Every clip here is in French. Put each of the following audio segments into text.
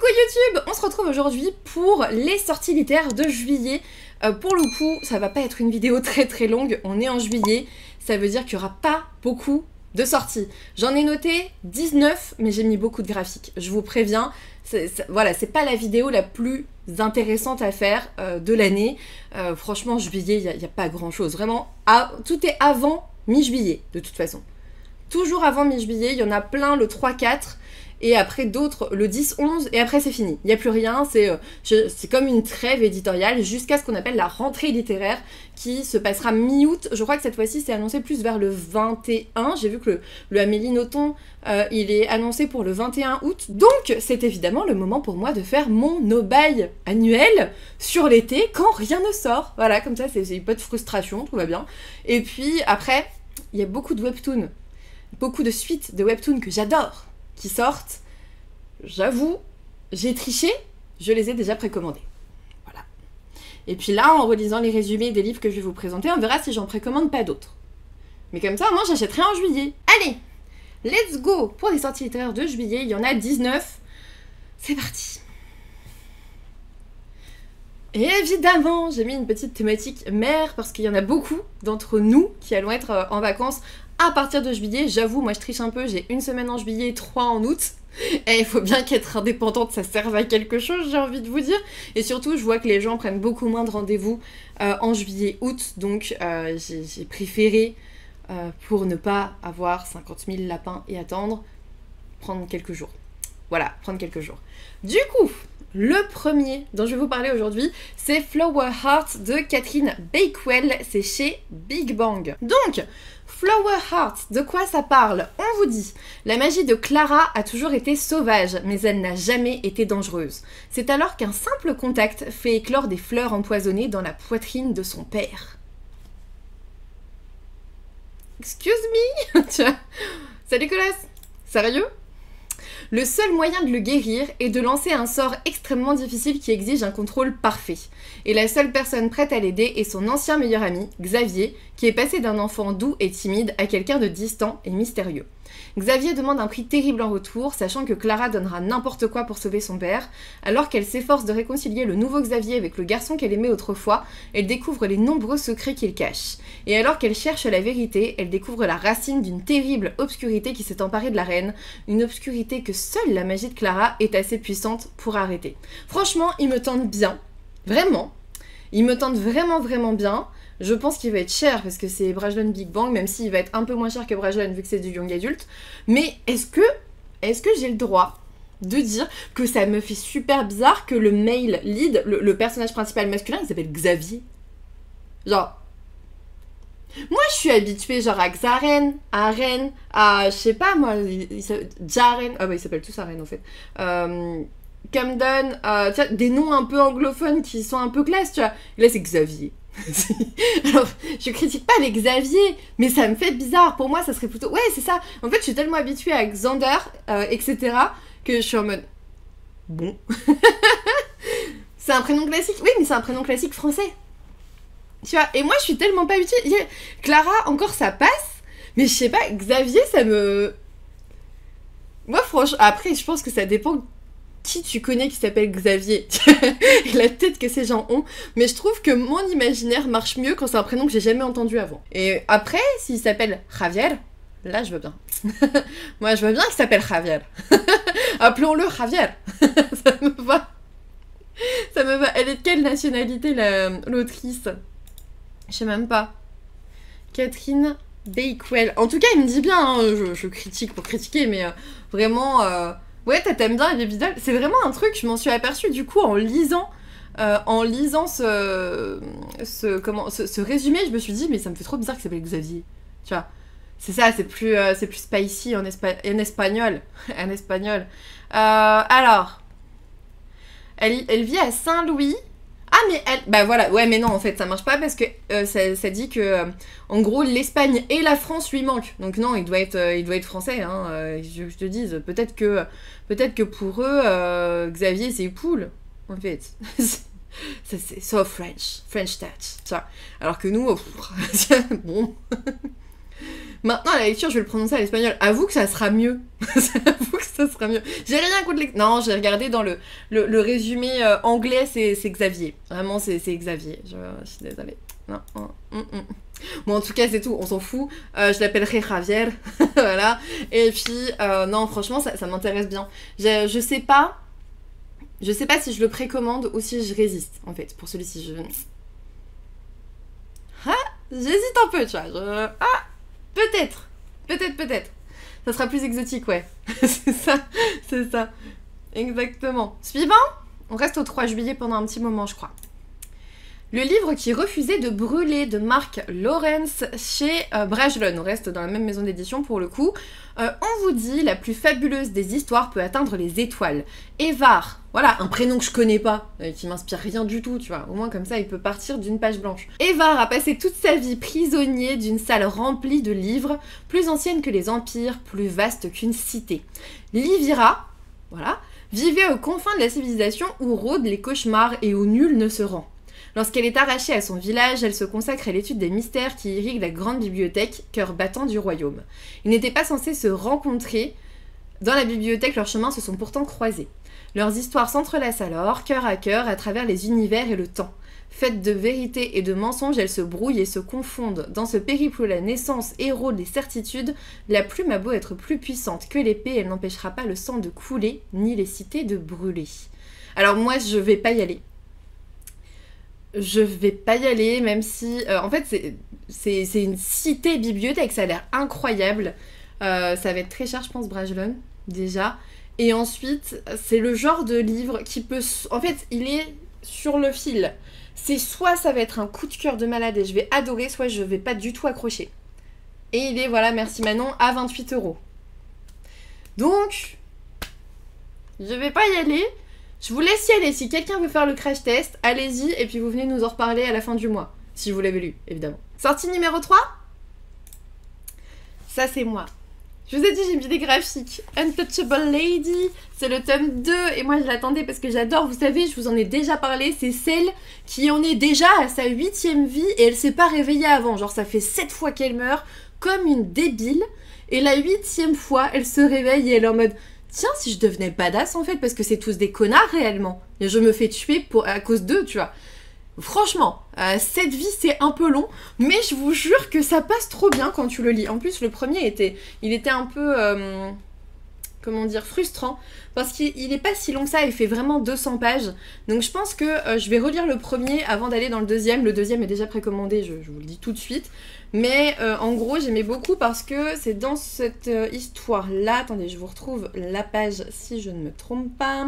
Coucou YouTube, on se retrouve aujourd'hui pour les sorties littéraires de juillet. Pour le coup, ça va pas être une vidéo très longue, on est en juillet, ça veut dire qu'il y aura pas beaucoup de sorties. J'en ai noté 19, mais j'ai mis beaucoup de graphiques, je vous préviens. Voilà, c'est pas la vidéo la plus intéressante à faire de l'année. Franchement, juillet, il n'y a pas grand chose. Vraiment, tout est avant mi-juillet, de toute façon. Toujours avant mi-juillet, il y en a plein le 3-4. Et après d'autres le 10-11, et après c'est fini. Il n'y a plus rien, c'est comme une trêve éditoriale jusqu'à ce qu'on appelle la rentrée littéraire qui se passera mi-août. Je crois que cette fois-ci c'est annoncé plus vers le 21. J'ai vu que le Amélie Nothomb, il est annoncé pour le 21 août. Donc c'est évidemment le moment pour moi de faire mon no-buy annuel sur l'été quand rien ne sort. Voilà, comme ça c'est pas de frustration, tout va bien. Et puis après, il y a beaucoup de webtoons, beaucoup de suites de webtoons que j'adore qui sortent. J'avoue, j'ai triché, je les ai déjà précommandés. Voilà. Et puis là, en relisant les résumés des livres que je vais vous présenter, on verra si j'en précommande pas d'autres. Mais comme ça, moi, j'achèterai en juillet. Allez, let's go pour les sorties littéraires de juillet. Il y en a 19. C'est parti. Et évidemment, j'ai mis une petite thématique mer parce qu'il y en a beaucoup d'entre nous qui allons être en vacances à partir de juillet. J'avoue, moi je triche un peu, j'ai une semaine en juillet, 3 en août. Et il faut bien qu'être indépendante, ça serve à quelque chose, j'ai envie de vous dire. Et surtout, je vois que les gens prennent beaucoup moins de rendez-vous en juillet, août. Donc j'ai préféré, pour ne pas avoir 50 000 lapins et attendre, prendre quelques jours. Voilà, prendre quelques jours. Du coup, le premier dont je vais vous parler aujourd'hui, c'est Flower Heart de Catherine Bakewell. C'est chez Big Bang. Donc, Flower Heart, de quoi ça parle? On vous dit, la magie de Clara a toujours été sauvage, mais elle n'a jamais été dangereuse. C'est alors qu'un simple contact fait éclore des fleurs empoisonnées dans la poitrine de son père. Excuse me? Tiens, ça dégueulasse. Sérieux? Le seul moyen de le guérir est de lancer un sort extrêmement difficile qui exige un contrôle parfait. Et la seule personne prête à l'aider est son ancien meilleur ami, Xavier, qui est passé d'un enfant doux et timide à quelqu'un de distant et mystérieux. Xavier demande un prix terrible en retour, sachant que Clara donnera n'importe quoi pour sauver son père. Alors qu'elle s'efforce de réconcilier le nouveau Xavier avec le garçon qu'elle aimait autrefois, elle découvre les nombreux secrets qu'il cache. Et alors qu'elle cherche la vérité, elle découvre la racine d'une terrible obscurité qui s'est emparée de la reine, une obscurité que seule la magie de Clara est assez puissante pour arrêter. Franchement, il me tente bien, vraiment. Il me tente vraiment bien. Je pense qu'il va être cher parce que c'est Brajlon Big Bang, même s'il va être un peu moins cher que Brajlon vu que c'est du young adulte. Mais est-ce que j'ai le droit de dire que ça me fait super bizarre que le male lead, le personnage principal masculin, il s'appelle Xavier? Genre, moi je suis habituée genre à Xaren, à Ren, à je sais pas moi, Jaren, ah bah ils s'appellent tous Aren en fait. Camden, tu vois, des noms un peu anglophones qui sont un peu classe, tu vois. Et là c'est Xavier. Alors, je critique pas les Xavier, mais ça me fait bizarre. Pour moi, ça serait plutôt... Ouais, c'est ça. En fait, je suis tellement habituée à Xander, etc., que je suis en mode... Bon. C'est un prénom classique. Oui, mais c'est un prénom classique français. Tu vois, et moi, je suis tellement pas habituée. Clara, encore, ça passe. Mais je sais pas, Xavier, ça me... Moi, franchement... Après, je pense que ça dépend... Qui tu connais qui s'appelle Xavier et la tête que ces gens ont, mais je trouve que mon imaginaire marche mieux quand c'est un prénom que j'ai jamais entendu avant. Et après, s'il s'appelle Javier, là je veux bien. Moi je veux bien qu'il s'appelle Javier. Appelons-le Javier. Ça me va. Ça me va. Elle est de quelle nationalité l'autrice? Je sais même pas. Catherine Bakewell. En tout cas, il me dit bien, hein, je critique pour critiquer, mais vraiment... Ouais, t'aimes bien les visuels. C'est vraiment un truc, je m'en suis aperçue du coup en lisant ce résumé, je me suis dit, mais ça me fait trop bizarre qu'il s'appelle Xavier. Tu vois, c'est ça, c'est plus spicy en espagnol. En espagnol. Alors, elle vit à Saint-Louis. Ah, mais elle... Bah voilà, ouais, mais non, en fait, ça marche pas parce que ça dit que, en gros, l'Espagne et la France lui manquent. Donc non, il doit être français, hein, je te dise. Peut-être que pour eux, Xavier, c'est cool, en fait. C'est so French touch, tu vois. Alors que nous, bon... Maintenant, à la lecture, je vais le prononcer à l'espagnol. Avoue que ça sera mieux. Avoue que ça sera mieux. J'ai rien contre les... Non, j'ai regardé dans le résumé anglais, c'est Xavier. Vraiment, c'est Xavier. Je suis désolée. Non. Bon, en tout cas, c'est tout. On s'en fout. Je l'appellerai Javier. Voilà. Et puis, non, franchement, ça m'intéresse bien. Je sais pas... Je sais pas si je le précommande ou si je résiste, en fait, pour celui-ci. J'hésite un peu, tu vois. Peut-être. Ça sera plus exotique, ouais. c'est ça. Exactement. Suivant. On reste au 3 juillet pendant un petit moment, je crois. Le livre qui refusait de brûler de Mark Lawrence chez Bragelonne. On reste dans la même maison d'édition pour le coup. On vous dit, la plus fabuleuse des histoires peut atteindre les étoiles. Evar, voilà, un prénom que je connais pas, qui m'inspire rien du tout, tu vois. Au moins comme ça, il peut partir d'une page blanche. Evar a passé toute sa vie prisonnier d'une salle remplie de livres, plus ancienne que les empires, plus vaste qu'une cité. Livira, voilà, vivait aux confins de la civilisation où rôdent les cauchemars et où nul ne se rend. Lorsqu'elle est arrachée à son village, elle se consacre à l'étude des mystères qui irriguent la grande bibliothèque, cœur battant du royaume. Ils n'étaient pas censés se rencontrer. Dans la bibliothèque, leurs chemins se sont pourtant croisés. Leurs histoires s'entrelacent alors, cœur à cœur, à travers les univers et le temps. Faites de vérité et de mensonges, elles se brouillent et se confondent. Dans ce périple où la naissance érode les certitudes, la plume a beau être plus puissante que l'épée, elle n'empêchera pas le sang de couler, ni les cités de brûler. Alors moi, je vais pas y aller. Même si... en fait, c'est une cité bibliothèque, ça a l'air incroyable. Ça va être très cher, je pense, Bragelonne, déjà. Et ensuite, c'est le genre de livre qui peut... En fait, il est sur le fil. C'est soit ça va être un coup de cœur de malade et je vais adorer, soit je vais pas du tout accrocher. Et il est, voilà, merci Manon, à 28 €. Donc, je vais pas y aller. Je vous laisse y aller. Si quelqu'un veut faire le crash test, allez-y et puis vous venez nous en reparler à la fin du mois. Si vous l'avez lu, évidemment. Sortie numéro 3. Ça, c'est moi. Je vous ai dit, j'ai mis des graphiques. Untouchable Lady, c'est le tome 2. Et moi, je l'attendais parce que j'adore. Vous savez, je vous en ai déjà parlé. C'est celle qui en est déjà à sa 8e vie et elle s'est pas réveillée avant. Genre, ça fait 7 fois qu'elle meurt comme une débile. Et la 8e fois, elle se réveille et elle est en mode... Tiens, si je devenais badass en fait, parce que c'est tous des connards réellement. Et je me fais tuer à cause d'eux, tu vois. Franchement, cette vie c'est un peu long, mais je vous jure que ça passe trop bien quand tu le lis. En plus, le premier était un peu, comment dire, frustrant, parce qu'il est pas si long que ça, il fait vraiment 200 pages. Donc je pense que je vais relire le premier avant d'aller dans le deuxième. Le deuxième est déjà précommandé, je vous le dis tout de suite. Mais en gros, j'aimais beaucoup parce que c'est dans cette histoire-là... Attendez, je vous retrouve la page si je ne me trompe pas.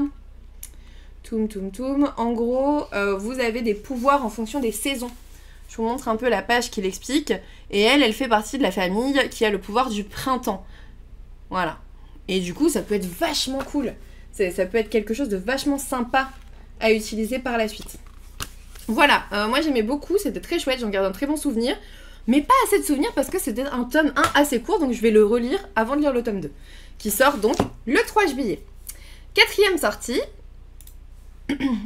Toum. En gros, vous avez des pouvoirs en fonction des saisons. Je vous montre un peu la page qui l'explique. Et elle fait partie de la famille qui a le pouvoir du printemps. Voilà. Et du coup, ça peut être vachement cool. Ça peut être quelque chose de vachement sympa à utiliser par la suite. Voilà, moi j'aimais beaucoup, c'était très chouette, j'en garde un très bon souvenir. Mais pas assez de souvenirs parce que c'était un tome 1 assez court, donc je vais le relire avant de lire le tome 2. Qui sort donc le 3 juillet. 4e sortie.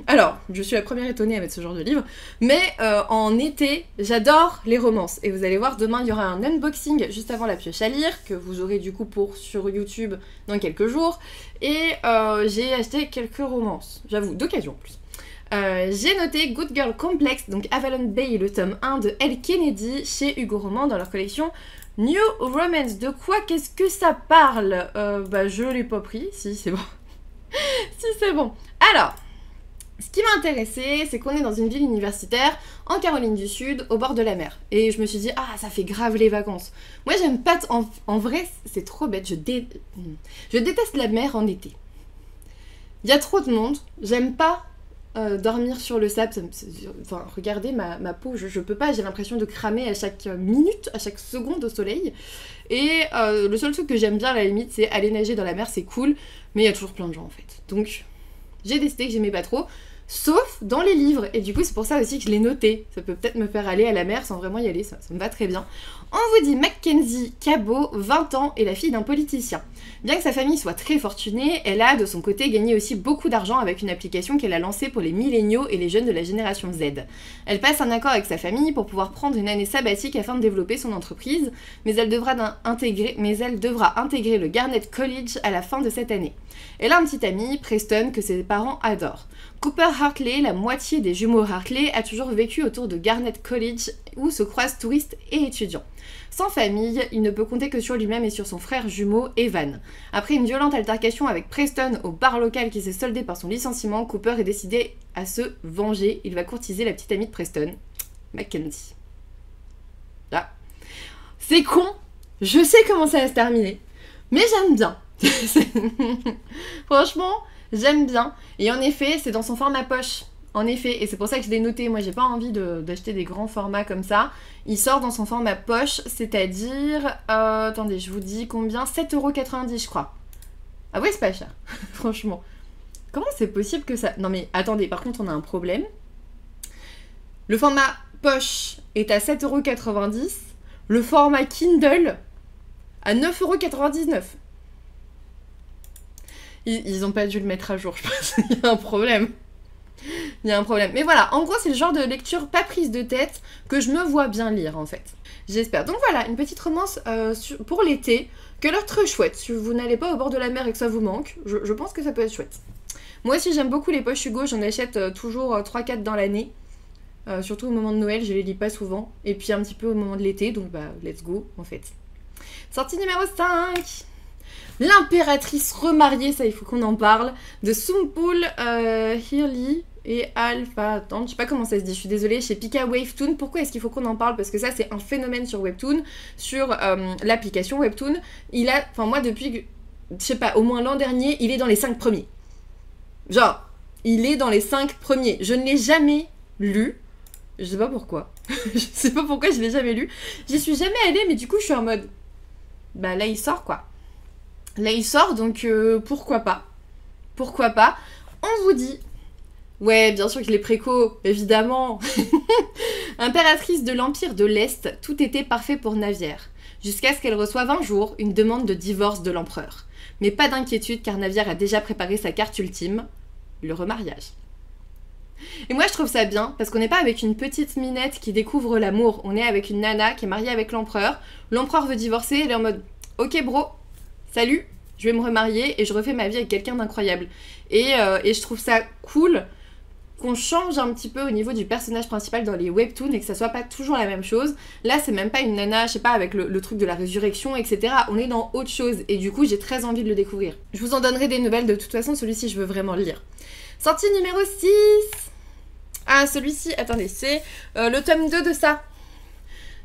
Alors, je suis la première étonnée avec ce genre de livre, mais en été, j'adore les romances. Et vous allez voir, demain, il y aura un unboxing juste avant la pioche à lire, que vous aurez du coup sur YouTube dans quelques jours. Et j'ai acheté quelques romances, j'avoue, d'occasion en plus. J'ai noté Good Girl Complex, donc Avalon Bay, le tome 1 de Elle Kennedy, chez Hugo Roman, dans leur collection New Romance. De quoi qu'est-ce que ça parle? Je l'ai pas pris, si c'est bon. Si c'est bon. Alors... Ce qui m'a intéressé, c'est qu'on est dans une ville universitaire en Caroline du Sud, au bord de la mer. Et je me suis dit, ah, ça fait grave les vacances. Moi, j'aime pas... En vrai, c'est trop bête. Je déteste la mer en été. Il y a trop de monde. J'aime pas dormir sur le sable. Enfin, regardez ma peau. Je peux pas. J'ai l'impression de cramer à chaque minute, à chaque seconde au soleil. Et le seul truc que j'aime bien, à la limite, c'est aller nager dans la mer. C'est cool. Mais il y a toujours plein de gens, en fait. Donc... J'ai décidé que j'aimais pas trop. sauf dans les livres. Et du coup, c'est pour ça aussi que je l'ai noté. Ça peut peut-être me faire aller à la mer sans vraiment y aller, ça me va très bien. On vous dit Mackenzie Cabot, 20 ans, est la fille d'un politicien. Bien que sa famille soit très fortunée, elle a de son côté gagné aussi beaucoup d'argent avec une application qu'elle a lancée pour les milléniaux et les jeunes de la génération Z. Elle passe un accord avec sa famille pour pouvoir prendre une année sabbatique afin de développer son entreprise, mais elle devra intégrer le Garnet College à la fin de cette année. Elle a un petit ami, Preston, que ses parents adorent. Cooper Hartley, la moitié des jumeaux Hartley, a toujours vécu autour de Garnet College où se croisent touristes et étudiants. Sans famille, il ne peut compter que sur lui-même et sur son frère jumeau, Evan. Après une violente altercation avec Preston au bar local qui s'est soldée par son licenciement, Cooper est décidé à se venger. Il va courtiser la petite amie de Preston, Mackenzie. Là. C'est con, je sais comment ça va se terminer, mais j'aime bien. Franchement, j'aime bien. Et en effet, c'est dans son format poche. En effet, et c'est pour ça que je l'ai noté. Moi, j'ai pas envie d'acheter des grands formats comme ça. Il sort dans son format poche, c'est-à-dire... attendez, je vous dis combien, 7,90 € je crois. Ah ouais, c'est pas cher. Franchement. Comment c'est possible que ça... Non mais, attendez, par contre, on a un problème. Le format poche est à 7,90 €. Le format Kindle à 9,99 €. Ils ont pas dû le mettre à jour, je pense. Il y a un problème. Il y a un problème. Mais voilà, en gros, c'est le genre de lecture pas prise de tête que je me vois bien lire, en fait. J'espère. Donc voilà, une petite romance pour l'été, qui a l'air très chouette. Si vous n'allez pas au bord de la mer et que ça vous manque, je pense que ça peut être chouette. Moi aussi, j'aime beaucoup les poches Hugo. J'en achète toujours 3-4 dans l'année. Surtout au moment de Noël, je les lis pas souvent. Et puis un petit peu au moment de l'été, donc bah, let's go, en fait. Sortie numéro 5. L'impératrice remariée, ça il faut qu'on en parle, de Sumpul Hirli et Alpha. Attends, je sais pas comment ça se dit, je suis désolée, chez Pika Wavetoon. Pourquoi est-ce qu'il faut qu'on en parle? Parce que ça c'est un phénomène sur Webtoon, sur l'application Webtoon. Il a, enfin moi depuis, je sais pas, au moins l'an dernier, il est dans les 5 premiers. Genre, il est dans les 5 premiers. Je ne l'ai jamais lu. Je sais pas pourquoi. Je sais pas pourquoi je l'ai jamais lu. J'y suis jamais allée, mais du coup je suis en mode... Bah là il sort quoi. Là il sort, donc pourquoi pas. Pourquoi pas. On vous dit... Ouais, bien sûr que les préco, évidemment. Impératrice de l'Empire de l'Est, tout était parfait pour Navière. Jusqu'à ce qu'elle reçoive un jour une demande de divorce de l'empereur. Mais pas d'inquiétude car Navière a déjà préparé sa carte ultime, le remariage. Et moi je trouve ça bien, parce qu'on n'est pas avec une petite minette qui découvre l'amour, on est avec une nana qui est mariée avec l'empereur, l'empereur veut divorcer, elle est en mode « Ok bro, salut, je vais me remarier et je refais ma vie avec quelqu'un d'incroyable. » Et je trouve ça cool qu'on change un petit peu au niveau du personnage principal dans les webtoons et que ça soit pas toujours la même chose. Là c'est même pas une nana, je sais pas, avec le truc de la résurrection, etc. On est dans autre chose et du coup j'ai très envie de le découvrir. Je vous en donnerai des nouvelles, de toute façon celui-ci je veux vraiment le lire. Sortie numéro 6. Ah, celui-ci, attendez, c'est le tome 2 de ça.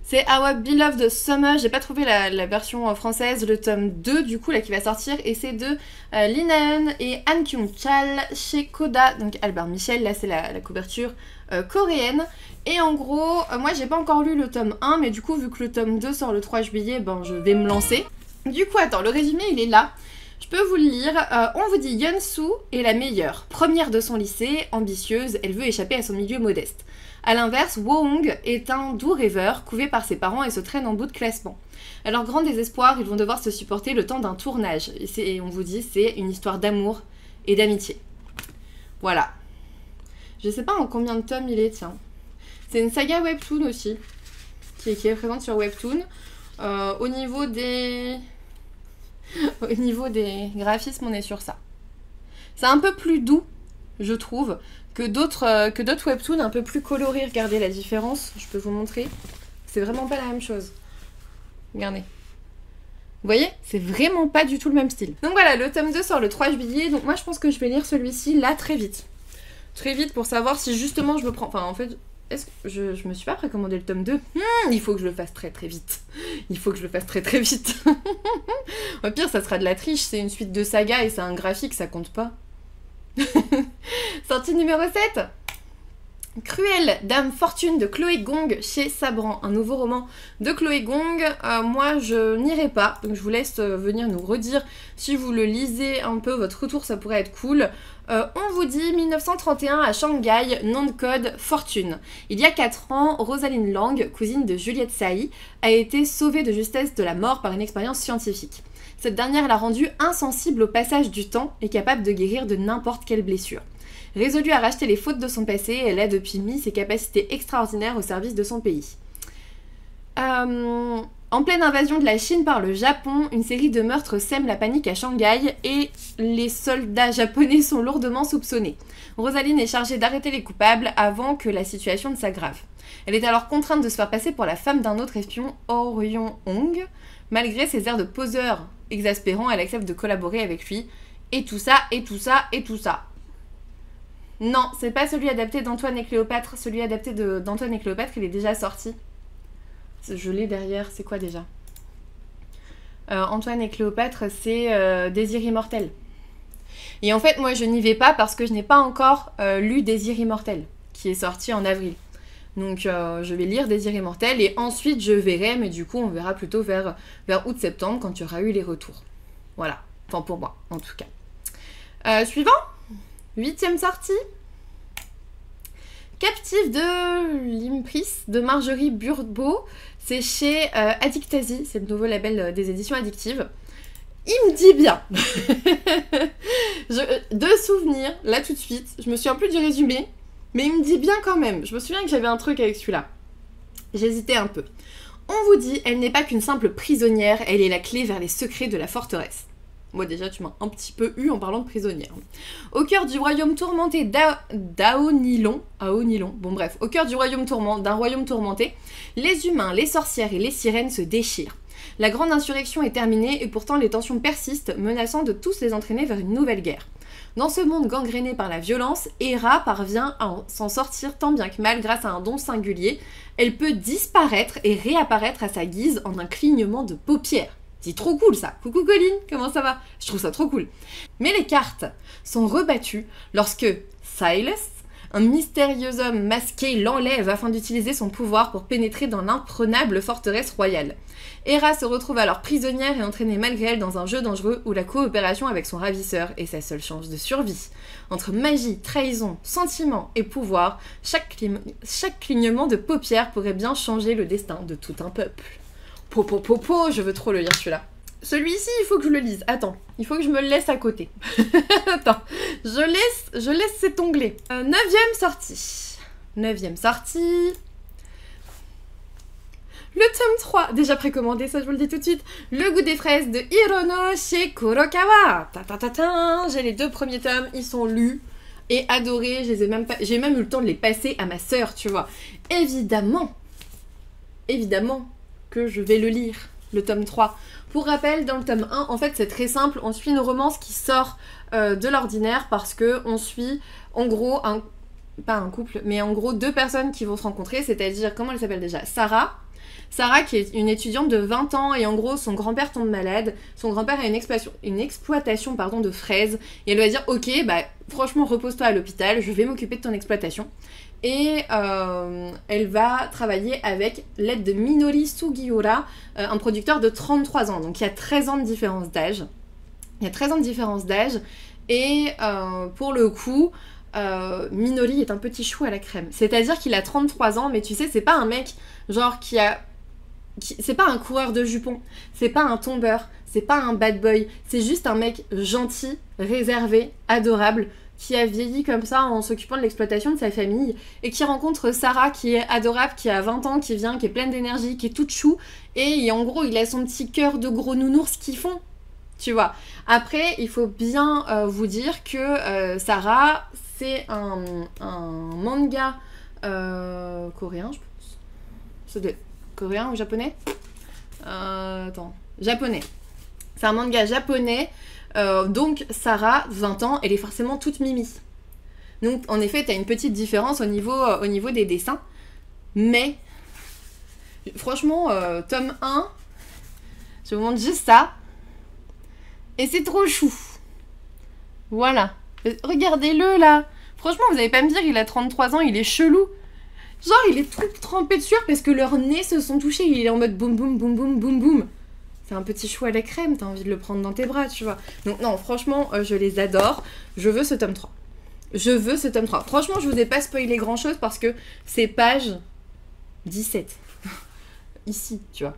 C'est Our Beloved Summer. J'ai pas trouvé la version française, le tome 2 du coup, là, qui va sortir. Et c'est de Linan et Han Kyung-chal chez Koda. Donc Albert Michel, là, c'est la couverture coréenne. Et en gros, moi, j'ai pas encore lu le tome 1, mais du coup, vu que le tome 2 sort le 3 juillet, ben, je vais me lancer. Du coup, attends, le résumé, il est là. Je peux vous le lire. On vous dit Yeon-soo est la meilleure. Première de son lycée, ambitieuse, elle veut échapper à son milieu modeste. A l'inverse, Woong est un doux rêveur, couvé par ses parents et se traîne en bout de classement. À leur grand désespoir, ils vont devoir se supporter le temps d'un tournage. Et on vous dit, c'est une histoire d'amour et d'amitié. Voilà. Je sais pas en combien de tomes il est, tiens. C'est une saga Webtoon aussi, qui est présente sur Webtoon. Au niveau des graphismes, on est sur ça. C'est un peu plus doux, je trouve, que d'autres webtoons un peu plus colorés. Regardez la différence, je peux vous montrer. C'est vraiment pas la même chose. Regardez. Vous voyez? C'est vraiment pas du tout le même style. Donc voilà, le tome 2 sort le 3 juillet. Donc moi, je pense que je vais lire celui-ci là très vite. Très vite pour savoir si justement je me prends... Enfin, en fait... Est-ce que je me suis pas précommandé le tome 2? Il faut que je le fasse très très vite. Il faut que je le fasse très très vite. Au pire, ça sera de la triche. C'est une suite de saga et c'est un graphique, ça compte pas. Sortie numéro 7. Cruelle Dame Fortune de Chloé Gong chez Sabran, un nouveau roman de Chloé Gong. Moi je n'irai pas, donc je vous laisse venir nous redire si vous le lisez un peu, votre retour ça pourrait être cool. On vous dit 1931 à Shanghai, nom de code Fortune. Il y a 4 ans, Rosaline Lang, cousine de Juliette Sailly, a été sauvée de justesse de la mort par une expérience scientifique. Cette dernière l'a rendue insensible au passage du temps et capable de guérir de n'importe quelle blessure. Résolue à racheter les fautes de son passé, elle a depuis mis ses capacités extraordinaires au service de son pays. En pleine invasion de la Chine par le Japon, une série de meurtres sème la panique à Shanghai et les soldats japonais sont lourdement soupçonnés. Rosaline est chargée d'arrêter les coupables avant que la situation ne s'aggrave. Elle est alors contrainte de se faire passer pour la femme d'un autre espion, Orion Hong. Malgré ses airs de poseur exaspérants, elle accepte de collaborer avec lui. Et tout ça, et tout ça, et tout ça. Non, c'est pas celui adapté d'Antoine et Cléopâtre. Celui adapté d'Antoine et Cléopâtre, il est déjà sorti. Je l'ai derrière, c'est quoi déjà Antoine et Cléopâtre, c'est Désir immortel. Et en fait, moi, je n'y vais pas parce que je n'ai pas encore lu Désir immortel, qui est sorti en avril. Donc, je vais lire Désir immortel et ensuite, je verrai, mais du coup, on verra plutôt vers août-septembre, quand il y aura eu les retours. Voilà. Enfin, pour moi, en tout cas. Suivant 8e sortie. Captive de l'Impris de Marjorie Burbeau. C'est chez Addictasie, c'est le nouveau label des éditions addictives. Il me dit bien. De souvenirs, là tout de suite, je me souviens plus du résumé, mais il me dit bien quand même. Je me souviens que j'avais un truc avec celui-là. J'hésitais un peu. On vous dit, elle n'est pas qu'une simple prisonnière, elle est la clé vers les secrets de la forteresse. Moi déjà tu m'as un petit peu eu en parlant de prisonnière. Au cœur du royaume tourmenté d'Aonilon, bon bref, au cœur du royaume d'un royaume tourmenté, les humains, les sorcières et les sirènes se déchirent. La grande insurrection est terminée et pourtant les tensions persistent, menaçant de tous les entraîner vers une nouvelle guerre. Dans ce monde gangréné par la violence, Hera parvient à s'en sortir tant bien que mal grâce à un don singulier. Elle peut disparaître et réapparaître à sa guise en un clignement de paupières. C'est trop cool ça. Coucou Colline, comment ça va? Je trouve ça trop cool. Mais les cartes sont rebattues lorsque Silas, un mystérieux homme masqué, l'enlève afin d'utiliser son pouvoir pour pénétrer dans l'imprenable forteresse royale. Hera se retrouve alors prisonnière et entraînée malgré elle dans un jeu dangereux où la coopération avec son ravisseur est sa seule chance de survie. Entre magie, trahison, sentiment et pouvoir, chaque clignement de paupières pourrait bien changer le destin de tout un peuple. Je veux trop le lire celui-là. Celui-ci, il faut que je le lise. Attends, il faut que je me le laisse à côté. Attends, je laisse cet onglet. 9e sortie. 9e sortie. Le tome 3, déjà précommandé, ça je vous le dis tout de suite. Le goût des fraises de Hirono chez Kurokawa. J'ai les 2 premiers tomes, ils sont lus et adorés. J'ai même eu le temps de les passer à ma sœur, tu vois. Évidemment que je vais le lire, le tome 3. Pour rappel, dans le tome 1, en fait, c'est très simple. On suit une romance qui sort de l'ordinaire parce que on suit, en gros, pas un couple, mais en gros 2 personnes qui vont se rencontrer, c'est-à-dire, comment elle s'appelle déjà? Sarah qui est une étudiante de 20 ans et en gros son grand-père tombe malade, son grand-père a une exploitation de fraises et elle va dire ok bah franchement repose-toi à l'hôpital, je vais m'occuper de ton exploitation et elle va travailler avec l'aide de Minori Sugiura, un producteur de 33 ans, donc il y a 13 ans de différence d'âge. Et pour le coup Minori est un petit chou à la crème, c'est-à-dire qu'il a 33 ans mais tu sais c'est pas un mec genre c'est pas un coureur de jupons, c'est pas un tombeur, c'est pas un bad boy, c'est juste un mec gentil, réservé, adorable, qui a vieilli comme ça en s'occupant de l'exploitation de sa famille, et qui rencontre Sarah qui est adorable, qui a 20 ans, qui vient, qui est pleine d'énergie, qui est toute chou, et en gros il a son petit cœur de gros nounours qui font, tu vois. Après, il faut bien vous dire que Sarah, c'est un manga coréen, je pense. C'est coréen ou japonais japonais. C'est un manga japonais. Donc Sarah, 20 ans, elle est forcément toute mimi. Donc en effet, t'as une petite différence au niveau des dessins. Mais franchement, tome 1, je vous montre juste ça. Et c'est trop chou. Voilà. Regardez-le là. Franchement, vous allez pas me dire, il a 33 ans, il est chelou. Genre, il est tout trempé de sueur parce que leurs nez se sont touchés. Il est en mode boum boum boum boum boum boum. C'est un petit chou à la crème, t'as envie de le prendre dans tes bras, tu vois. Donc non, franchement, je les adore. Je veux ce tome 3. Je veux ce tome 3. Franchement, je vous ai pas spoilé grand chose parce que c'est page 17. Ici, tu vois.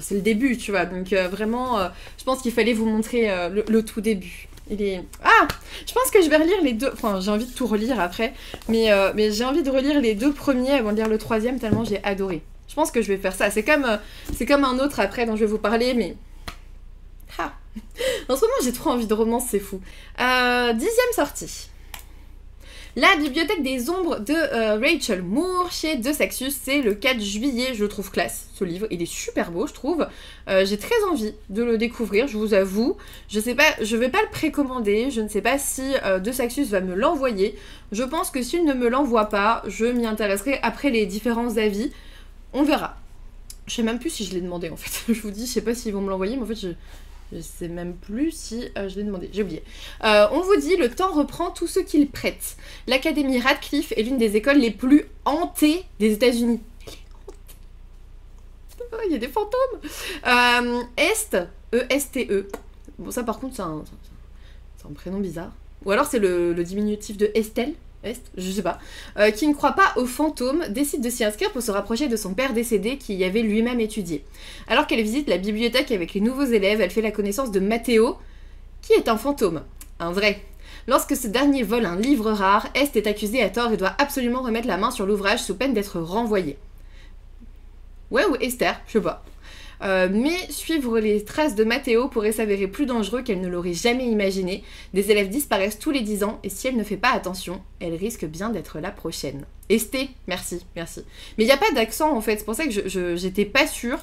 C'est le début, tu vois. Donc vraiment, je pense qu'il fallait vous montrer le tout début. Il est... Ah, je pense que je vais relire les deux... Enfin, j'ai envie de tout relire après. Mais j'ai envie de relire les deux premiers avant de lire le troisième, tellement j'ai adoré. Je pense que je vais faire ça. C'est comme un autre après dont je vais vous parler, mais... Ah. En ce moment, j'ai trop envie de romance, c'est fou. 10e sortie. La Bibliothèque des Ombres de Rachel Moore chez De Saxus, c'est le 4 juillet, je le trouve classe, ce livre, il est super beau, je trouve. J'ai très envie de le découvrir, je vous avoue. Je sais pas, je vais pas le précommander, je ne sais pas si De Saxus va me l'envoyer. Je pense que s'il ne me l'envoie pas, je m'y intéresserai après les différents avis. On verra. Je sais même plus si je l'ai demandé en fait. Je vous dis, je sais pas s'ils vont me l'envoyer, mais en fait je sais même plus si je l'ai demandé, j'ai oublié. On vous dit, le temps reprend tout ce qu'il prête. L'Académie Radcliffe est l'une des écoles les plus hantées des États-Unis. Il y a des fantômes. Est, E-S-T-E. Bon, ça par contre, c'est un prénom bizarre. Ou alors c'est le diminutif de Estelle. Je sais pas, qui ne croit pas aux fantômes, décide de s'y inscrire pour se rapprocher de son père décédé qui y avait lui-même étudié. Alors qu'elle visite la bibliothèque avec les nouveaux élèves, elle fait la connaissance de Matteo, qui est un fantôme, un vrai. Lorsque ce dernier vole un livre rare, Est est accusée à tort et doit absolument remettre la main sur l'ouvrage sous peine d'être renvoyée. Ouais, ou Esther, je sais pas. Mais suivre les traces de Matteo pourrait s'avérer plus dangereux qu'elle ne l'aurait jamais imaginé. Des élèves disparaissent tous les 10 ans et si elle ne fait pas attention, elle risque bien d'être la prochaine. Esté, merci, merci. Mais il n'y a pas d'accent en fait, c'est pour ça que j'étais pas sûre.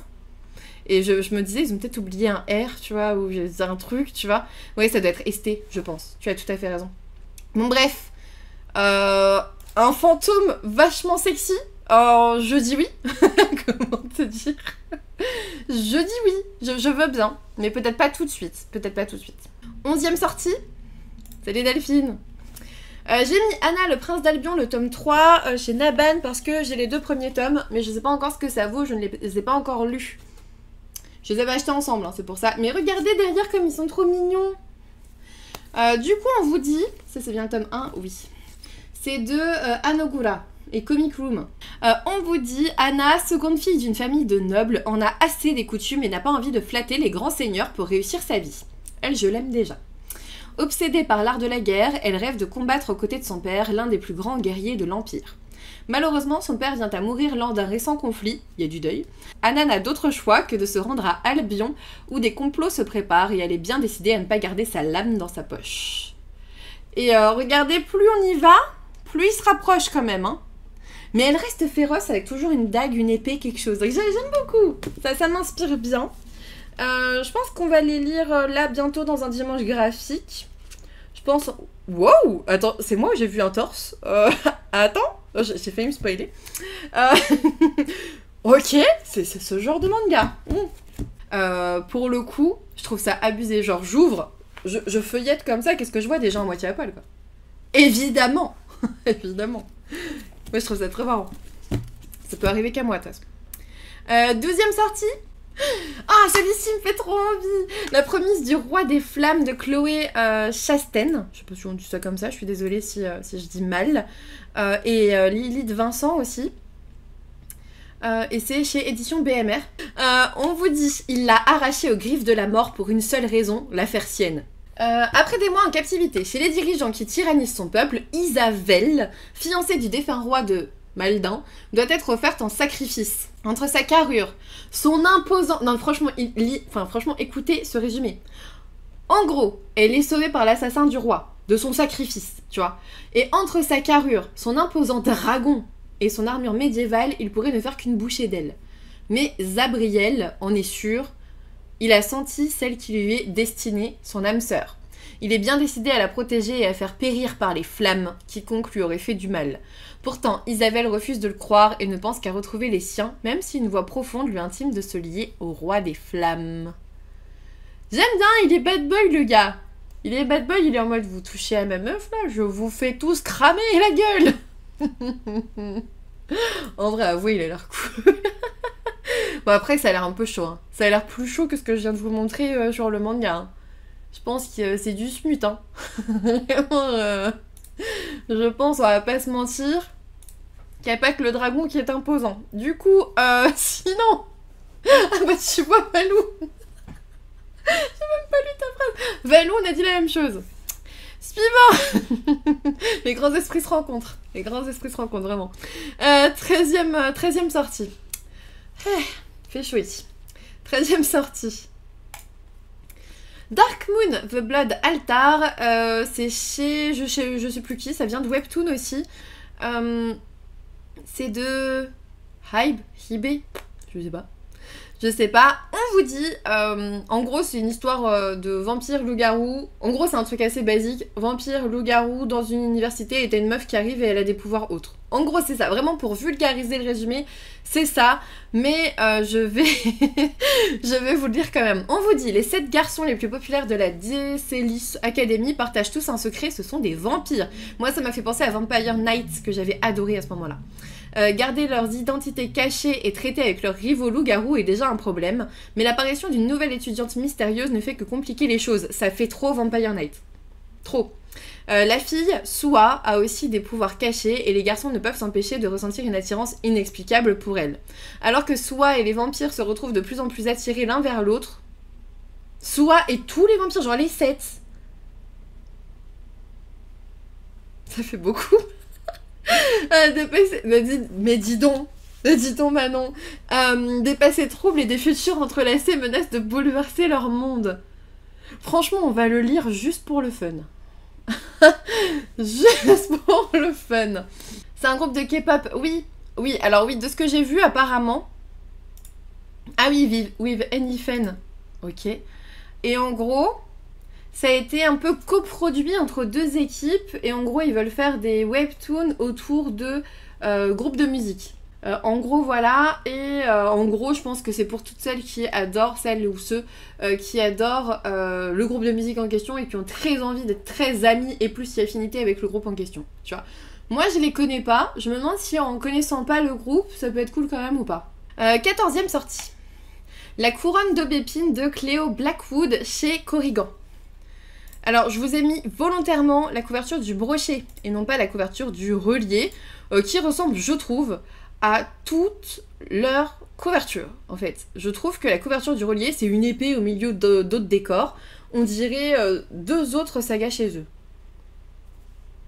Et je me disais, ils ont peut-être oublié un R, tu vois, ou un truc, tu vois. Ouais, ça doit être Esté, je pense. Tu as tout à fait raison. Bon, bref. Un fantôme vachement sexy. Je dis oui. Comment te dire ? Je dis oui, je veux bien, mais peut-être pas tout de suite, peut-être pas tout de suite. 11e sortie, c'est les Delphines. J'ai mis Anna, le prince d'Albion, le tome 3 chez Naban parce que j'ai les 2 premiers tomes, mais je sais pas encore ce que ça vaut, je ne les ai pas encore lus. Je les avais achetés ensemble, hein, c'est pour ça. Mais regardez derrière comme ils sont trop mignons. Du coup, on vous dit, ça c'est bien le tome 1, oui. C'est de Anogura et Comic Room. On vous dit, Anna, seconde fille d'une famille de nobles, en a assez des coutumes et n'a pas envie de flatter les grands seigneurs pour réussir sa vie. Elle, je l'aime déjà. Obsédée par l'art de la guerre, elle rêve de combattre aux côtés de son père, l'un des plus grands guerriers de l'Empire. Malheureusement, son père vient à mourir lors d'un récent conflit, il y a du deuil. Anna n'a d'autre choix que de se rendre à Albion, où des complots se préparent et elle est bien décidée à ne pas garder sa lame dans sa poche. Et regardez, plus on y va, plus il se rapproche quand même, hein. Mais elle reste féroce avec toujours une dague, une épée, quelque chose. Donc j'aime beaucoup. Ça m'inspire bien. Je pense qu'on va les lire là bientôt dans un dimanche graphique. Je pense... Wow! Attends, c'est moi ou j'ai vu un torse? Attends, j'ai failli me spoiler. Ok, c'est ce genre de manga. Pour le coup, je trouve ça abusé. Genre j'ouvre, je feuillette comme ça, qu'est-ce que je vois? Des gens à moitié à poil, quoi. Évidemment. Évidemment. Moi, je trouve ça très marrant. Ça peut arriver qu'à moi, de toute façon. 12e sortie. Ah, celui-ci me fait trop envie. La promesse du roi des flammes de Chloé Chasten. Je sais pas si on dit ça comme ça, je suis désolée si je dis mal. Et Lilith Vincent aussi. Et c'est chez Édition BMR. On vous dit, il l'a arraché aux griffes de la mort pour une seule raison, la faire sienne. Après des mois en captivité chez les dirigeants qui tyrannisent son peuple, Isabelle, fiancée du défunt roi de Maldin, doit être offerte en sacrifice. Entre sa carrure, son imposant... Non, franchement, franchement, écoutez ce résumé. En gros, elle est sauvée par l'assassin du roi, de son sacrifice, tu vois. Et entre sa carrure, son imposant dragon et son armure médiévale, il pourrait ne faire qu'une bouchée d'aile. Mais Zabriel en est sûr, il a senti celle qui lui est destinée, son âme sœur. Il est bien décidé à la protéger et à faire périr par les flammes quiconque lui aurait fait du mal. Pourtant, Isabelle refuse de le croire et ne pense qu'à retrouver les siens, même si une voix profonde lui intime de se lier au roi des flammes. J'aime bien, il est bad boy le gars. Il est bad boy, il est en mode vous touchez à ma meuf là, je vous fais tous cramer la gueule. En vrai, avouez, il a l'air cool. Bon après ça a l'air un peu chaud, hein. Ça a l'air plus chaud que ce que je viens de vous montrer sur le manga, hein. Je pense que c'est du smut, hein. Vraiment, je pense, on va pas se mentir, qu'il n'y a pas que le dragon qui est imposant. Du coup, sinon... Ah bah tu vois Valou. J'ai même pas lu ta phrase. Valou, on a dit la même chose. Suivant. Les grands esprits se rencontrent. Les grands esprits se rencontrent, vraiment. 13e sortie. Fait chaud ici. 13e sortie. Dark Moon, The Blood Altar, c'est chez je sais plus qui, ça vient de Webtoon aussi. C'est de Hibe, je sais pas. On vous dit, en gros c'est une histoire de vampire, loup-garou. En gros c'est un truc assez basique, vampire, loup-garou dans une université et t'as une meuf qui arrive et elle a des pouvoirs autres. En gros c'est ça, vraiment pour vulgariser le résumé, c'est ça. Mais je vais vous le dire quand même. On vous dit, les 7 garçons les plus populaires de la Décélis Academy partagent tous un secret, ce sont des vampires. Moi ça m'a fait penser à Vampire Knights que j'avais adoré à ce moment-là. Garder leurs identités cachées et traiter avec leurs rivaux loups-garous est déjà un problème, mais l'apparition d'une nouvelle étudiante mystérieuse ne fait que compliquer les choses. Ça fait trop Vampire Knight. Trop. La fille, Sua, a aussi des pouvoirs cachés et les garçons ne peuvent s'empêcher de ressentir une attirance inexplicable pour elle. Alors que Sua et les vampires se retrouvent de plus en plus attirés l'un vers l'autre. Sua et tous les vampires, genre les 7. Ça fait beaucoup. Mais dis donc Manon, des passés troubles et des futurs entrelacés menacent de bouleverser leur monde. Franchement, on va le lire juste pour le fun. Juste pour le fun. C'est un groupe de K-pop, oui, alors oui, de ce que j'ai vu apparemment. Ah oui, with Anyfen. Ok. Et en gros, ça a été un peu coproduit entre 2 équipes et en gros ils veulent faire des webtoons autour de groupes de musique. En gros voilà, et en gros je pense que c'est pour toutes celles qui adorent, celles ou ceux qui adorent le groupe de musique en question et qui ont très envie d'être très amis et plus si affinité avec le groupe en question, tu vois. Moi je les connais pas, je me demande si en connaissant pas le groupe ça peut être cool quand même ou pas. 14e sortie. La couronne d'aubépine de Cléo Blackwood chez Corrigan. Alors, je vous ai mis volontairement la couverture du brochet et non pas la couverture du relié, qui ressemble, je trouve, à toutes leurs couvertures, en fait. Je trouve que la couverture du relié, c'est une épée au milieu d'autres décors. On dirait 2 autres sagas chez eux.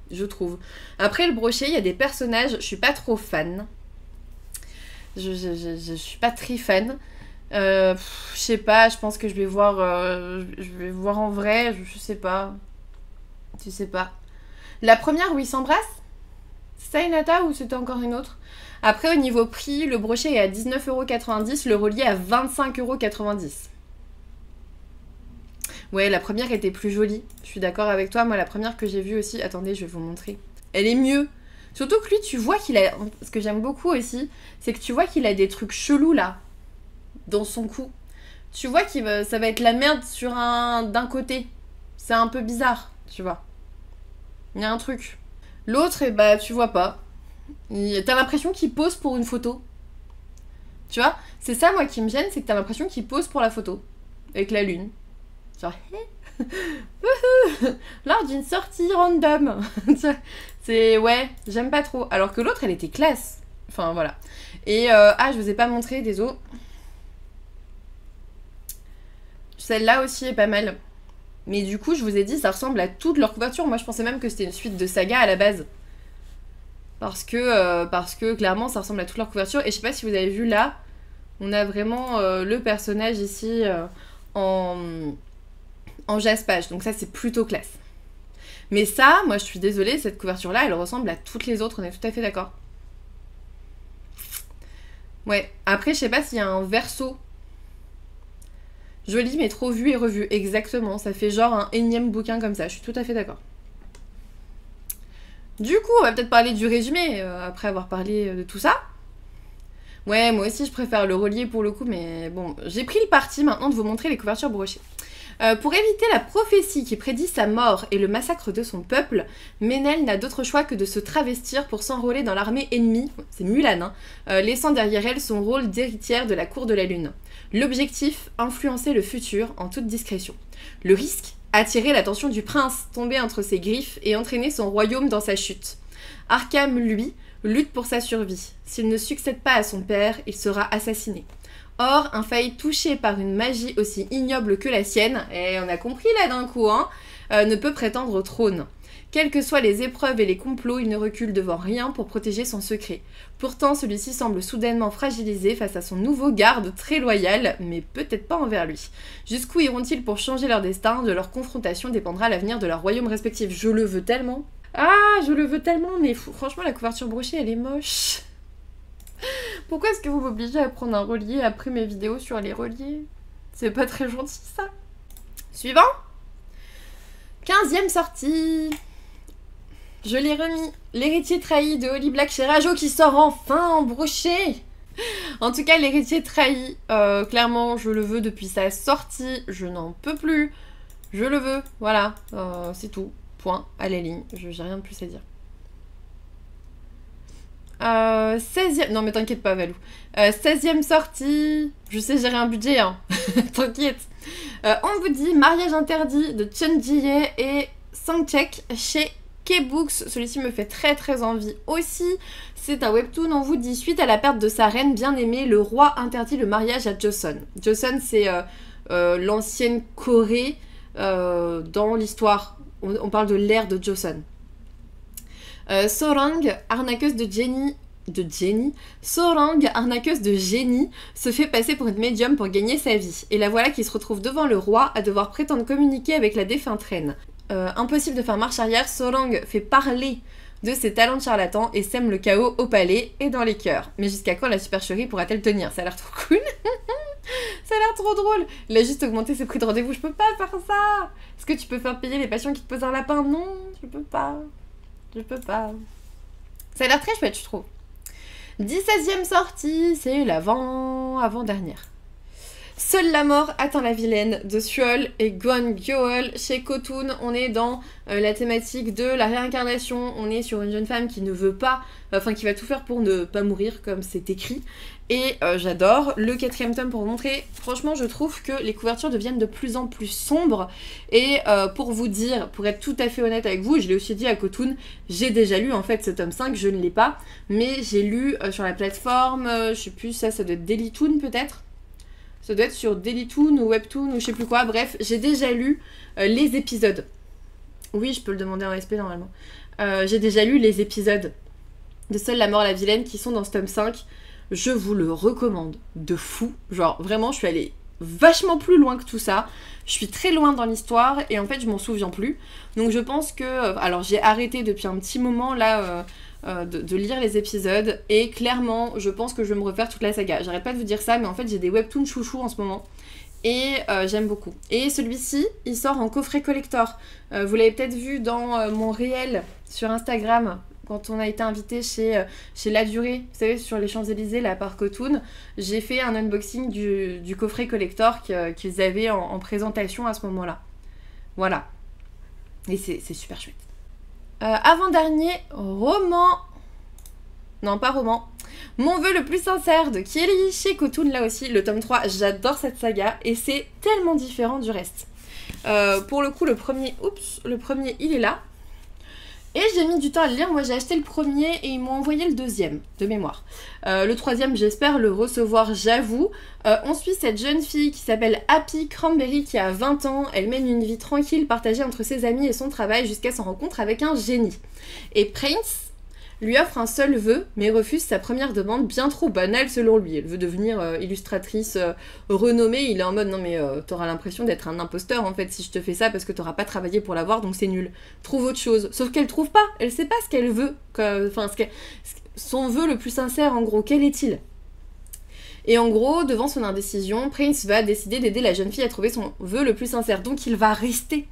Je trouve. Après, le brochet, il y a des personnages, je suis pas trop fan. Je suis pas très fan. Je sais pas, je pense que je vais voir en vrai, je sais pas. Je sais pas. La première où ils s'embrassent, c'est ça Hinata ou c'était encore une autre? Après au niveau prix, le brochet est à 19,90€, le relié à 25,90€. Ouais, la première était plus jolie, je suis d'accord avec toi, moi la première que j'ai vue aussi, attendez je vais vous montrer. Elle est mieux. Surtout que lui tu vois qu'il a, ce que j'aime beaucoup aussi, c'est que tu vois qu'il a des trucs chelous là. Dans son cou. Tu vois que ça va être la merde sur d'un côté. C'est un peu bizarre, tu vois. Il y a un truc. L'autre, eh bah, tu vois pas. T'as l'impression qu'il pose pour une photo. Tu vois? C'est ça, moi, qui me gêne, c'est que t'as l'impression qu'il pose pour la photo. Avec la lune. Genre, lors d'une sortie random. C'est, ouais, j'aime pas trop. Alors que l'autre, elle était classe. Enfin, voilà. Et, je vous ai pas montré, désolé. Celle-là aussi est pas mal. Mais du coup, je vous ai dit, ça ressemble à toutes leurs couvertures. Moi, je pensais même que c'était une suite de saga à la base. Parce que clairement, ça ressemble à toutes leurs couvertures. Et je sais pas si vous avez vu là, on a vraiment le personnage ici en jaspage. Donc ça, c'est plutôt classe. Mais ça, moi, je suis désolée, cette couverture-là, elle ressemble à toutes les autres. On est tout à fait d'accord. Ouais. Après, je sais pas s'il y a un verso. Joli mais trop vu et revu, exactement. Ça fait genre un énième bouquin comme ça, je suis tout à fait d'accord. Du coup, on va peut-être parler du résumé, après avoir parlé de tout ça. Ouais, moi aussi je préfère le relié pour le coup, mais bon, j'ai pris le parti maintenant de vous montrer les couvertures brochées. Pour éviter la prophétie qui prédit sa mort et le massacre de son peuple, Ménel n'a d'autre choix que de se travestir pour s'enrôler dans l'armée ennemie, c'est Mulan, laissant derrière elle son rôle d'héritière de la cour de la lune. L'objectif, influencer le futur en toute discrétion. Le risque, attirer l'attention du prince, tomber entre ses griffes et entraîner son royaume dans sa chute. Arkham, lui, lutte pour sa survie. S'il ne succède pas à son père, il sera assassiné. Or, un failli touché par une magie aussi ignoble que la sienne, et on a compris là d'un coup, ne peut prétendre au trône. Quelles que soient les épreuves et les complots, il ne recule devant rien pour protéger son secret. Pourtant, celui-ci semble soudainement fragilisé face à son nouveau garde très loyal, mais peut-être pas envers lui. Jusqu'où iront-ils pour changer leur destin? De leur confrontation dépendra l'avenir de leur royaume respectif. Je le veux tellement. Ah, je le veux tellement, mais franchement, la couverture brochée, elle est moche. Pourquoi est-ce que vous m'obligez à prendre un relié après mes vidéos sur les reliés? C'est pas très gentil, ça. Suivant. 15e sortie. Je l'ai remis. L'héritier trahi de Holly Black chez Rajo qui sort enfin en broché. En tout cas, l'héritier trahi, clairement, je le veux depuis sa sortie. Je n'en peux plus. Je le veux. Voilà. C'est tout. Point. À la ligne. J'ai rien de plus à dire. 16e... Non mais t'inquiète pas Valou. 16e sortie... Je sais gérer un budget, hein. T'inquiète. On vous dit Mariage interdit de Chun Ji-hye et Sang-chek chez K-Books. Celui-ci me fait très très envie aussi. C'est un webtoon, on vous dit, suite à la perte de sa reine bien-aimée, le roi interdit le mariage à Joseon. Joseon, c'est l'ancienne Corée dans l'histoire. On parle de l'ère de Joseon. Sorang, arnaqueuse de Jenny, Sorang, arnaqueuse de génie, se fait passer pour une médium pour gagner sa vie. Et la voilà qui se retrouve devant le roi à devoir prétendre communiquer avec la défunte reine. Impossible de faire marche arrière, Sorang fait parler de ses talents de charlatan et sème le chaos au palais et dans les cœurs. Mais jusqu'à quand la supercherie pourra-t-elle tenir? Ça a l'air trop cool. Ça a l'air trop drôle. Il a juste augmenté ses prix de rendez-vous. Je peux pas faire ça. Est-ce que tu peux faire payer les patients qui te posent un lapin? Non, je peux pas. Je peux pas. Ça a l'air très chouette, je trouve. 17e sortie, c'est l'avant-dernière. Seule la mort attend la vilaine de Suol et Gon Gyeol. Chez Kotun, on est dans la thématique de la réincarnation. On est sur une jeune femme qui ne veut pas, enfin qui va tout faire pour ne pas mourir comme c'est écrit. Et j'adore le 4e tome pour vous montrer. Franchement, je trouve que les couvertures deviennent de plus en plus sombres. Et pour vous dire, pour être tout à fait honnête avec vous, je l'ai aussi dit à Kotun, j'ai déjà lu en fait ce tome 5, je ne l'ai pas. Mais j'ai lu sur la plateforme, je sais plus, ça doit être Dailytoon peut-être. Ça doit être sur Dailytoon ou Webtoon ou je sais plus quoi. Bref, j'ai déjà lu les épisodes. Oui, je peux le demander en SP normalement. J'ai déjà lu les épisodes de Seule la mort la vilaine qui sont dans ce tome 5. Je vous le recommande de fou. Genre, vraiment, je suis allée vachement plus loin que tout ça. Je suis très loin dans l'histoire et en fait, je m'en souviens plus. Donc, je pense que... alors, j'ai arrêté depuis un petit moment, là... de lire les épisodes et clairement je pense que je vais me refaire toute la saga. J'arrête pas de vous dire ça mais en fait j'ai des webtoons chouchous en ce moment et j'aime beaucoup. Et celui-ci il sort en coffret collector. Vous l'avez peut-être vu dans mon réel sur Instagram quand on a été invité chez La Durée, vous savez sur les Champs-Élysées là par Kotun. J'ai fait un unboxing du coffret collector qu'ils avaient en présentation à ce moment là. Voilà. Et c'est super chouette. Avant-dernier roman. Non, pas roman. Mon vœu le plus sincère de Kieri chez Kotun, là aussi, le tome 3. J'adore cette saga et c'est tellement différent du reste. Pour le coup, le premier, il est là. Et j'ai mis du temps à le lire. Moi, j'ai acheté le premier et ils m'ont envoyé le deuxième, de mémoire. Le troisième, j'espère le recevoir, j'avoue. On suit cette jeune fille qui s'appelle Happy Cranberry qui a 20 ans. Elle mène une vie tranquille partagée entre ses amis et son travail jusqu'à son rencontre avec un génie. Et Prince lui offre un seul vœu, mais refuse sa première demande bien trop banale selon lui. Elle veut devenir illustratrice renommée. Il est en mode, non mais t'auras l'impression d'être un imposteur en fait si je te fais ça parce que t'auras pas travaillé pour l'avoir, donc c'est nul. Trouve autre chose. Sauf qu'elle trouve pas. Elle sait pas ce qu'elle veut. Enfin, son vœu le plus sincère en gros, quel est-il ? Et en gros, devant son indécision, Prince va décider d'aider la jeune fille à trouver son vœu le plus sincère. Donc il va rester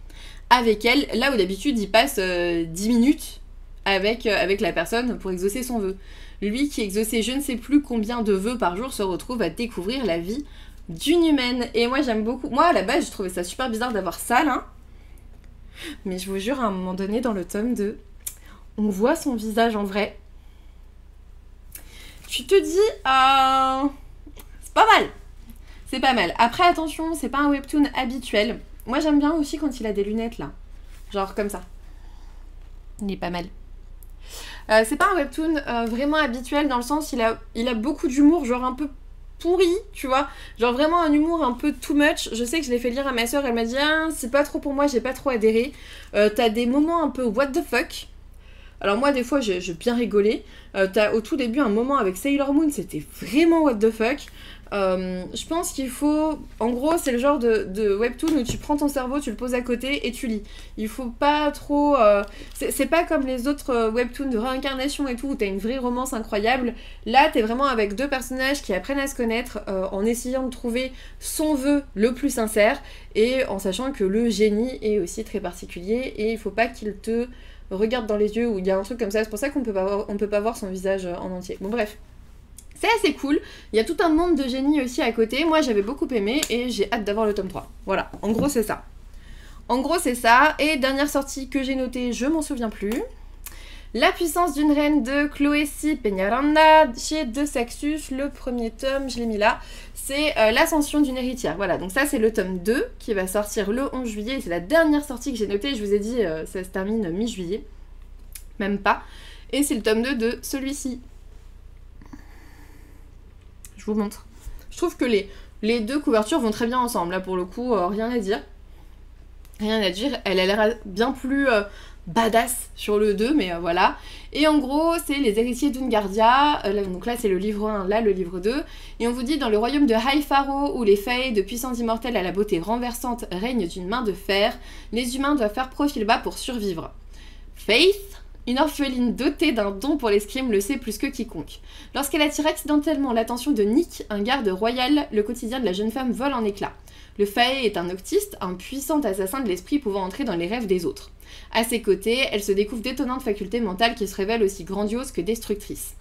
avec elle, là où d'habitude il passe 10 minutes avec la personne pour exaucer son vœu. Lui qui exauçait je ne sais plus combien de vœux par jour se retrouve à découvrir la vie d'une humaine. Et moi j'aime beaucoup. Moi à la base je trouvais ça super bizarre d'avoir ça là. Mais je vous jure, à un moment donné dans le tome 2, on voit son visage en vrai. Tu te dis, c'est pas mal. C'est pas mal. Après attention, c'est pas un webtoon habituel. Moi j'aime bien aussi quand il a des lunettes là. Genre comme ça. Il est pas mal. C'est pas un webtoon vraiment habituel dans le sens il a beaucoup d'humour, genre un peu pourri, tu vois. Genre vraiment un humour un peu too much. Je sais que je l'ai fait lire à ma soeur, elle m'a dit ah, c'est pas trop pour moi, j'ai pas trop adhéré. T'as des moments un peu what the fuck. Alors moi des fois j'ai bien rigolé. T'as au tout début un moment avec Sailor Moon, c'était vraiment what the fuck. Je pense qu'il faut... En gros, c'est le genre de webtoon où tu prends ton cerveau, tu le poses à côté et tu lis. Il faut pas trop... C'est pas comme les autres webtoons de réincarnation et tout, où t'as une vraie romance incroyable. Là, t'es vraiment avec deux personnages qui apprennent à se connaître en essayant de trouver son vœu le plus sincère et en sachant que le génie est aussi très particulier et il faut pas qu'il te regarde dans les yeux ou il y a un truc comme ça. C'est pour ça qu'on peut pas voir son visage en entier. Bon bref. C'est assez cool, il y a tout un monde de génie aussi à côté, moi j'avais beaucoup aimé et j'ai hâte d'avoir le tome 3. Voilà, en gros c'est ça. En gros c'est ça, et dernière sortie que j'ai notée, je m'en souviens plus. La puissance d'une reine de Chloé C. Peñaranda chez De Saxus, le premier tome, je l'ai mis là, c'est l'ascension d'une héritière. Voilà, donc ça c'est le tome 2 qui va sortir le 11 juillet, c'est la dernière sortie que j'ai notée, je vous ai dit ça se termine mi-juillet, même pas, et c'est le tome 2 de celui-ci. Je vous montre. Je trouve que les deux couvertures vont très bien ensemble. Là, pour le coup, rien à dire. Rien à dire. Elle a l'air bien plus badass sur le 2, mais voilà. Et en gros, c'est les héritiers d'Ungardia. Donc là, c'est le livre 1, là, le livre 2. Et on vous dit, dans le royaume de Haifaro, où les failles de puissants immortels à la beauté renversante règnent d'une main de fer, les humains doivent faire profil bas pour survivre. Faith, une orpheline dotée d'un don pour l'escrime, le sait plus que quiconque. Lorsqu'elle attire accidentellement l'attention de Nick, un garde royal, le quotidien de la jeune femme vole en éclats. Le Fae est un octiste, un puissant assassin de l'esprit pouvant entrer dans les rêves des autres. À ses côtés, elle se découvre d'étonnantes facultés mentales qui se révèlent aussi grandioses que destructrices.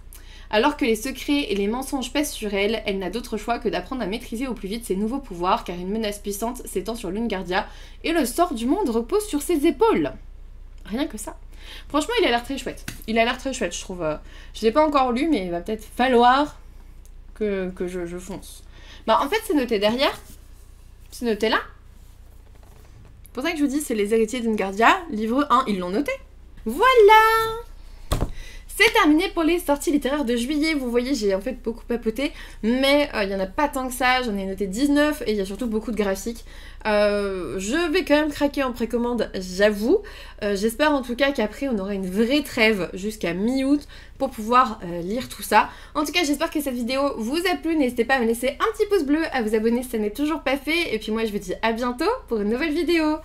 Alors que les secrets et les mensonges pèsent sur elle, elle n'a d'autre choix que d'apprendre à maîtriser au plus vite ses nouveaux pouvoirs, car une menace puissante s'étend sur l'Ungardia, et le sort du monde repose sur ses épaules. Rien que ça. Franchement, il a l'air très chouette. Il a l'air très chouette, je trouve. Je l'ai pas encore lu, mais il va peut-être falloir que je fonce. Bah, en fait, c'est noté derrière. C'est noté là. C'est pour ça que je vous dis, c'est les héritiers d'Ungardia, livre 1, ils l'ont noté. Voilà! C'est terminé pour les sorties littéraires de juillet. Vous voyez, j'ai en fait beaucoup papoté, mais il n'y en a pas tant que ça. J'en ai noté 19 et il y a surtout beaucoup de graphiques. Je vais quand même craquer en précommande, j'avoue. J'espère en tout cas qu'après on aura une vraie trêve jusqu'à mi-août pour pouvoir lire tout ça. En tout cas, j'espère que cette vidéo vous a plu. N'hésitez pas à me laisser un petit pouce bleu, à vous abonner si ça n'est toujours pas fait. Et puis moi, je vous dis à bientôt pour une nouvelle vidéo.